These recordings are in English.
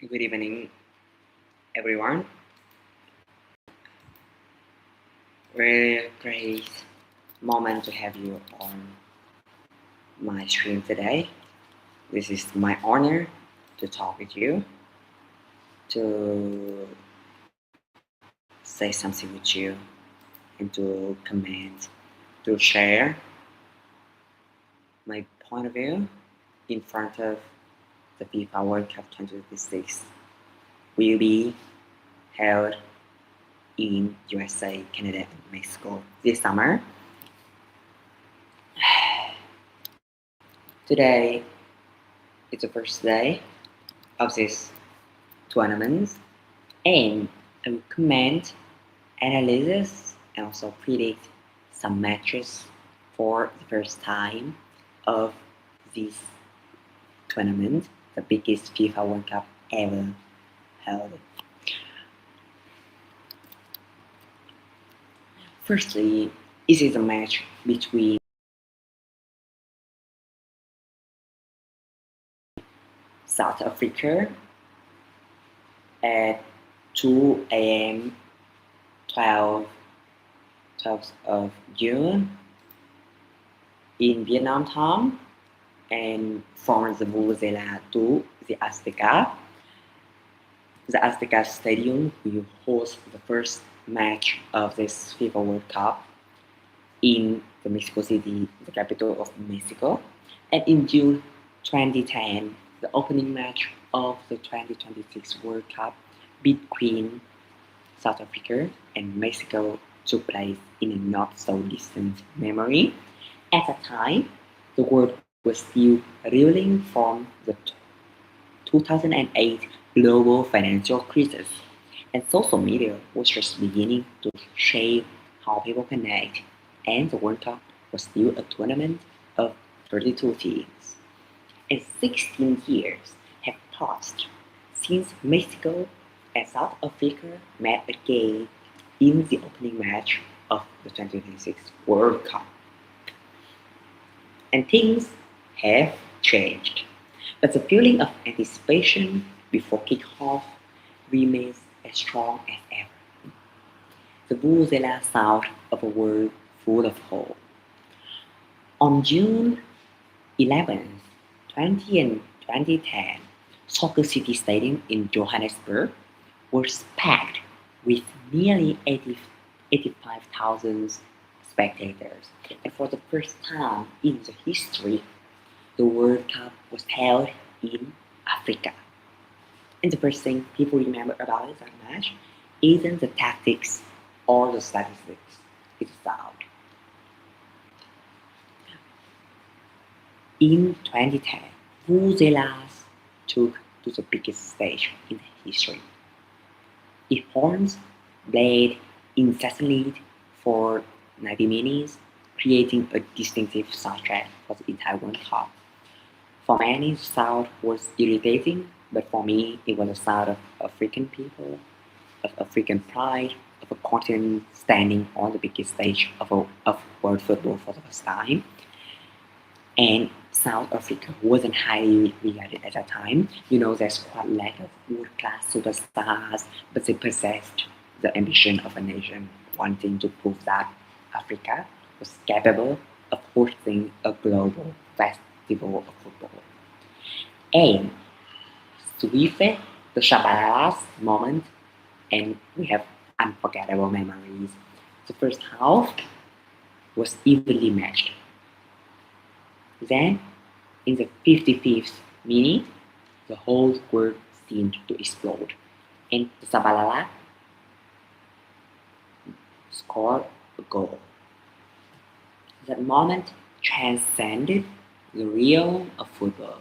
Good evening, everyone. Very great moment to have you on my stream today. This is my honor to talk with you, to say something with you, and to comment, to share my point of view in front of the FIFA World Cup 2026 will be held in USA, Canada, and Mexico this summer. Today is the first day of this tournament, and I will comment, analysis, and also predict some matches for the first time of this tournament, the biggest FIFA World Cup ever held. Firstly, this is a match between South Africa at 2 a.m. 12th of June in Vietnam time, and from the Vuvuzela to the Azteca. The Azteca Stadium will host the first match of this FIFA World Cup in the Mexico City, the capital of Mexico. And in June 2010, the opening match of the 2026 World Cup between South Africa and Mexico took place in a not so distant memory. At that time, the world was still reeling from the 2008 global financial crisis, and social media was just beginning to shape how people connect, and the World Cup was still a tournament of 32 teams. And 16 years have passed since Mexico and South Africa met again in the opening match of the 2026 World Cup. And things have changed, but the feeling of anticipation before kickoff remains as strong as ever. The Vuvuzela sound of a world full of hope. On June 11th, 20 and 2010, Soccer City Stadium in Johannesburg was packed with nearly 85,000 spectators. And for the first time in the history, the World Cup was held in Africa. And the first thing people remember about that match isn't the tactics or the statistics, it's the sound. In 2010, Vuvuzelas took to the biggest stage in history. Its horns played incessantly for 90 minutes, creating a distinctive soundtrack for the entire World Cup. For many, the sound was irritating, but for me, it was a sound of African people, of African pride, of a continent standing on the biggest stage of world football for the first time. And South Africa wasn't highly regarded at that time. There's quite a lack of world-class superstars, but they possessed the ambition of a nation wanting to prove that Africa was capable of hosting a global festival of football. And Swift, the Shabalalas moment, and we have unforgettable memories. The first half was evenly matched. Then, in the 55th minute, the whole world seemed to explode, and the Sabalala scored a goal. That moment transcended the realm of football.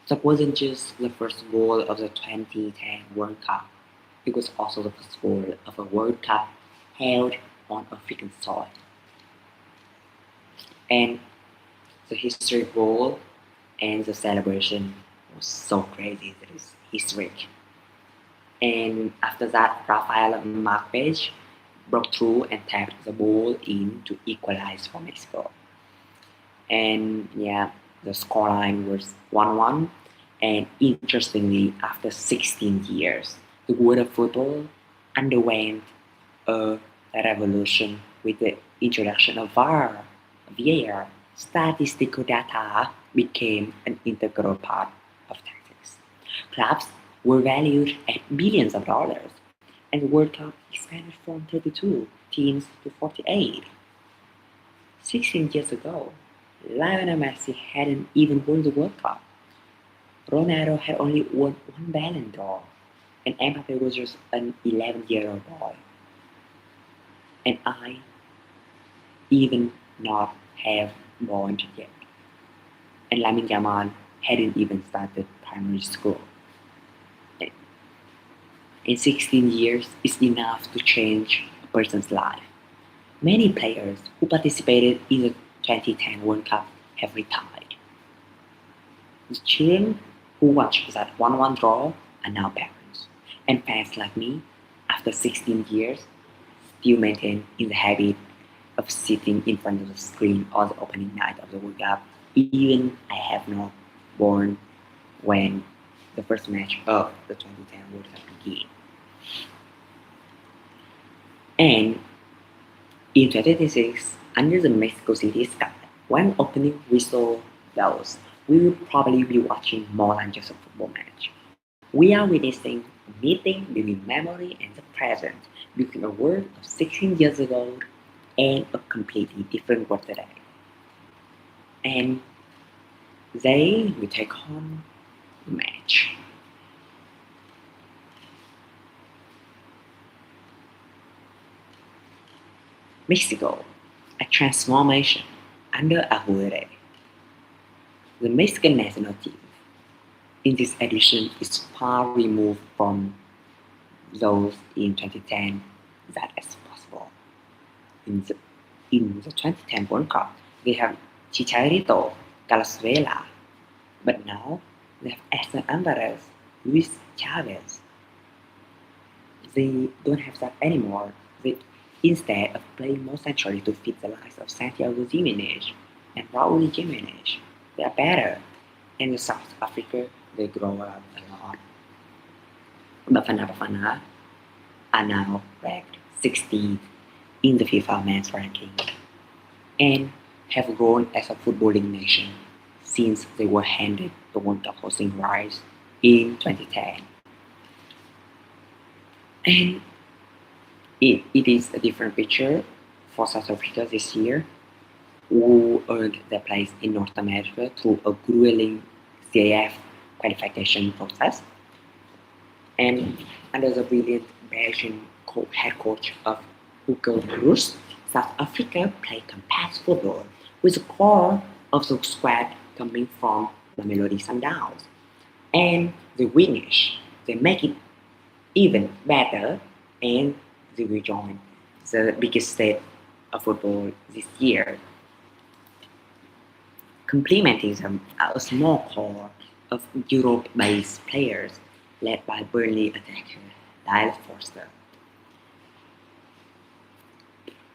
That wasn't just the first goal of the 2010 World Cup, it was also the first goal of a World Cup held on African soil. And the history goal and the celebration was so crazy that it's historic. And after that, Rafael Marquez broke through and tapped the ball in to equalize for Mexico. And yeah, the scoreline was 1-1, And interestingly, after 16 years, the world of football underwent a revolution with the introduction of VAR. Statistical data became an integral part of tactics. Clubs were valued at billions of dollars, and the World Cup expanded from 32 teams to 48. 16 years ago, Lionel Messi hadn't even won the World Cup. Ronaldo had only won one Ballon d'Or, and Mbappe was just an 11-year-old boy. And I even not have born yet. And Lamine Yamal hadn't even started primary school. In 16 years is enough to change a person's life. Many players who participated in the 2010 World Cup have retired. The children who watched that 1-1 draw are now parents. And fans like me, after 16 years, still maintain in the habit of sitting in front of the screen on the opening night of the World Cup, even I have not born when the first match of the 2010 World Cup began. And in 2026, under the Mexico City sky, when opening whistle blows, we will probably be watching more than just a football match. We are witnessing a meeting between memory and the present, between a world of 16 years ago and a completely different world today. And they will take on the match. Mexico, a transformation under Aguirre. The Mexican national team in this edition is far removed from those in 2010 that as possible. In the 2010 World Cup, they have Chicharito, Valenzuela, but now they have Edson Alvarez, Luis Chavez. They don't have that anymore. They, instead of playing more centrally to fit the likes of Santiago Jimenez and Raul Jimenez, they are better. And in South Africa, they grow up a lot. Bafana are now ranked 16th in the FIFA men's ranking and have grown as a footballing nation since they were handed the World Cup hosting rights in 2010. And it is a different picture for South Africa this year, who earned their place in North America through a grueling CAF qualification process. And under the brilliant Belgian head coach of Hugo Broos, South Africa played compact football with the core of the squad coming from the Mamelodi Sundowns. And the winners, they make it even better and they will join the biggest state of football this year, complementing them are a small core of Europe-based players led by Burnley attacker Lyle Forster.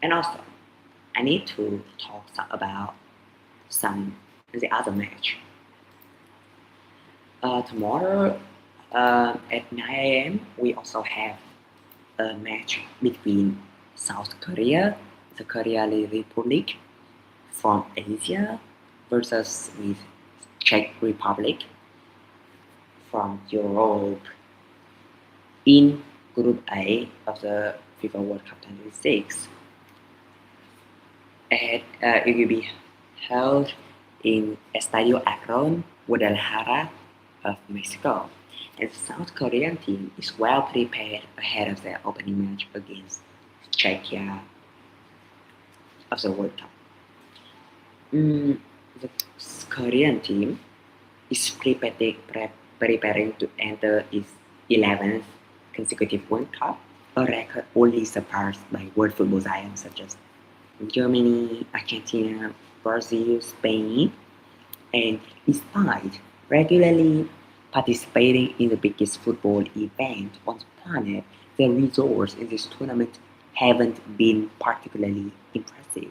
And also, I need to talk about the other match. Tomorrow at 9 a.m. we also have a match between South Korea, the Korean Republic from Asia, versus with Czech Republic from Europe in Group A of the FIFA World Cup 2026. And it will be held in Estadio Akron, Guadalajara of Mexico. And the South Korean team is well prepared ahead of their opening match against Czechia of the World Cup. The Korean team is preparing to enter its 11th consecutive World Cup, a record only surpassed by world football giants such as Germany, Argentina, Brazil, Spain, and despite regularly participating in the biggest football event on the planet, their results in this tournament haven't been particularly impressive.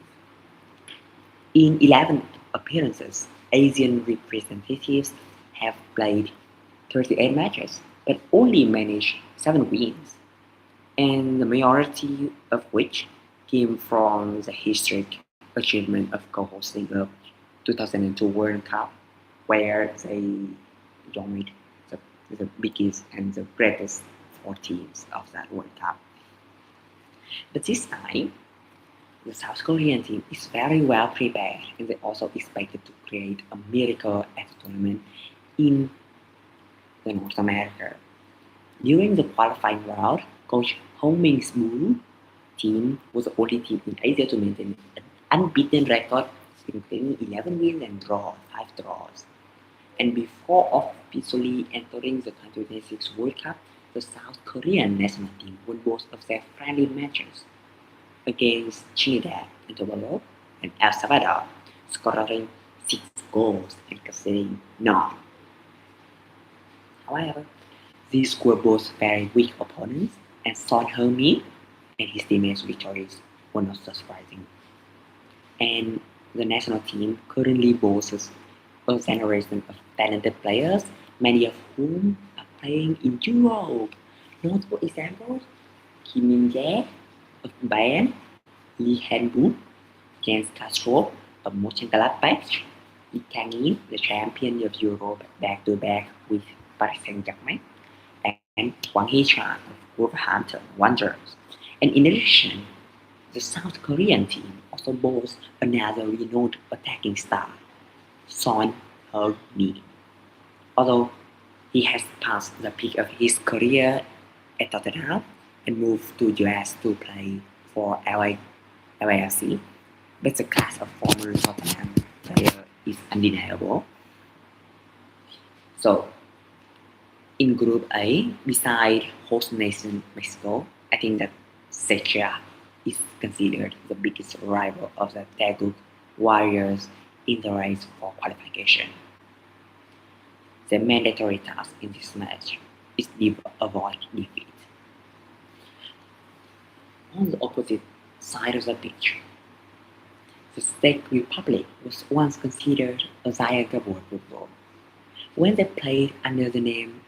In 11 appearances, Asian representatives have played 38 matches, but only managed 7 wins, and the majority of which came from the historic achievement of co-hosting the 2002 World Cup, where they joined the, the biggest and the greatest 4 teams of that World Cup. But this time, the South Korean team is very well prepared and they also expected to create a miracle at the tournament in the North America. During the qualifying round, coach Ho Ming's Moon team was the only team in Asia to maintain an unbeaten record, including 11 wins and 5 draws. And before officially entering the 2026 World Cup, the South Korean national team won both of their friendly matches against Trinidad and Tobago and El Salvador, scoring 6 goals and conceding none. However, these were both very weak opponents, and Son Heung-min and his teammates' victories were not surprising. And the national team currently boasts a generation of talented players, many of whom are playing in Europe. Notable examples: Kim Min-jae of Bayern, Lee Han-wook, Jens Castro of Mönchengladbach, Lee Kang-in, the champion of Europe back-to-back with Paris Saint-Germain, and Hwang Hee-chan of Wolverhampton Wanderers. And in addition, the South Korean team also boasts another renowned attacking star, Son Heung-min. Although he has passed the peak of his career at Tottenham and moved to US to play for LAFC, but the class of former Tottenham player is undeniable. So, in Group A, beside host nation Mexico, I think that Serbia is considered the biggest rival of the Daegu Warriors in the race for qualification. The mandatory task in this match is to avoid defeat. On the opposite side of the pitch, the Czech Republic was once considered a giant of world football. When they played under the name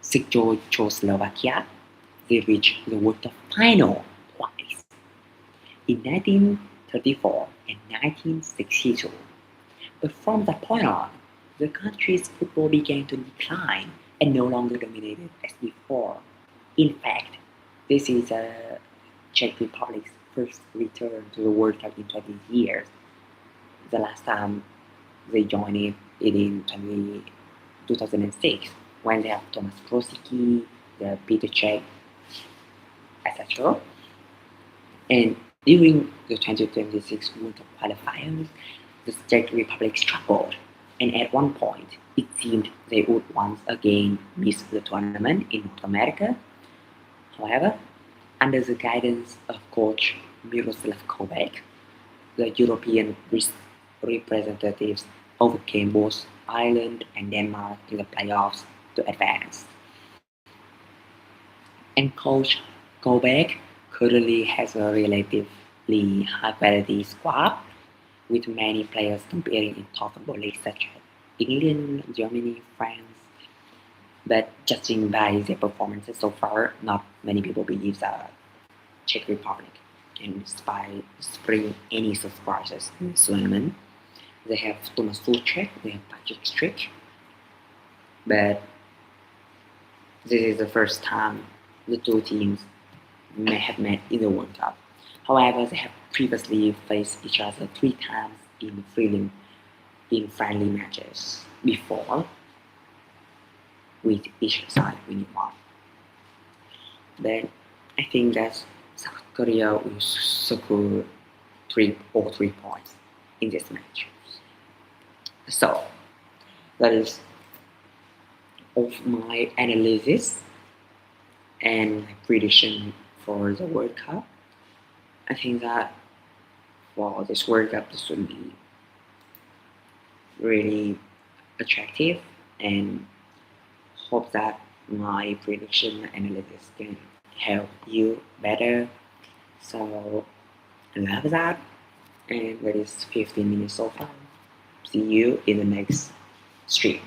Czechoslovakia, they reached the World Cup final twice, in 1934 and 1962. But from that point on, the country's football began to decline and no longer dominated as before. In fact, this is the Czech Republic's first return to the World Cup in 20 years. The last time they joined it in 2006 when they have Thomas Rosicky, the Peter Cech, etc. And during the 2026 World Cup qualifiers, the Czech Republic struggled, and at one point it seemed they would once again miss the tournament in North America. However, under the guidance of coach Miroslav Kovac, the European representatives overcame both Ireland and Denmark in the playoffs to advance. And coach Kovac currently has a relatively high-quality squad, with many players competing in top football leagues such as England, Germany, France. But judging by their performances so far, not many people believe the Czech Republic can spring any surprises in this tournament. They have Thomas Tuchel, they have Patrick Schick, but this is the first time the two teams may have met in the World Cup. However, they have previously faced each other 3 times in friendly matches before, with each side winning one. Then I think that South Korea will secure 3 points in this match. So that is of my analysis and my prediction for the World Cup. I think that for this World Cup, this will be really attractive, and hope that my prediction analysis can help you better. So I love that, and that is 15 minutes so far. See you in the next stream.